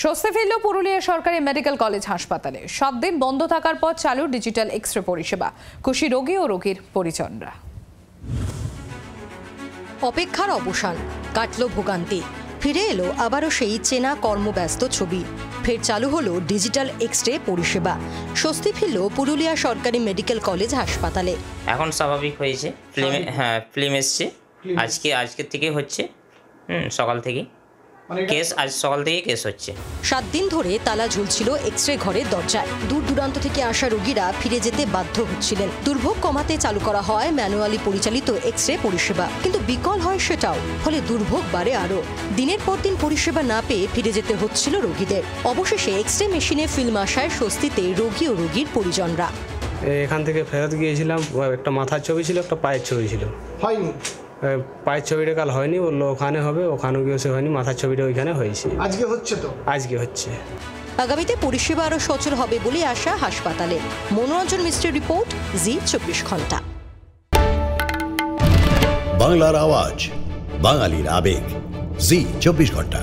স্বস্তি ফিরল পুরুলিয়া সরকারি মেডিকেল কলেজ হাসপাতালে। 7 দিন বন্ধ থাকার পর চালু ডিজিটাল এক্স-রে পরিষেবা। খুশি রোগী ও রোগীর পরিজনরা। অপেক্ষার অবসান, কাটল ভোগান্তি, ফিরে এলো আবারও সেই চেনা কর্মব্যস্ত ছবি। ফের চালু হলো ডিজিটাল এক্স-রে পরিষেবা। স্বস্তি ফিরল পুরুলিয়া সরকারি মেডিকেল কলেজ হাসপাতালে। এখন স্বাভাবিক হয়েছে, ফিল্ম এসছে আজকে থেকে হচ্ছে, সকাল থেকে কেস, আজ সকাল থেকে কেস হচ্ছে। 7 দিন ধরে তালা ঝুলছিল এক্স-রে ঘরের দরজায়। দূর দূরান্ত থেকে আসা রোগীরা ফিরে যেতে বাধ্য হচ্ছিলেন। দুর্ভোগ কমাতে চালু করা হয় ম্যানুয়ালি পরিচালিত এক্স-রে পরিষেবা, কিন্তু বিকল হয় সেটাও, ফলে দুর্ভোগ বাড়ে আরও। দিনের পর দিন পরিষেবা না পেয়ে ফিরে যেতে হচ্ছিল রোগীদের। অবশেষে এক্স-রে মেশিনে ফিল্ম আসায় স্বস্তিতে রোগী ও রোগীর পরিজনরা। এখান থেকে ফেরত গিয়েছিলাম, একটা মাথার ছবি ছিল, একটা পায়ের ছবি ছিল। হয়নি, পায়ের ছবিটা কাল হয়নি, বললো ওখানে হবে, ওখানে গিয়ে সে হয়নি, মাথার ছবিটা ওইখানে হয়েছে। আজকে হচ্ছে তো? আজকে হচ্ছে। আগামীতে পরিষেবা আরও সচল হবে বলে আশা হাসপাতালে। মনোরঞ্জন মিশ্রের রিপোর্ট, জি 24 ঘন্টা। বাংলার আওয়াজ, বাঙালির আবেগ, জি 24 ঘন্টা।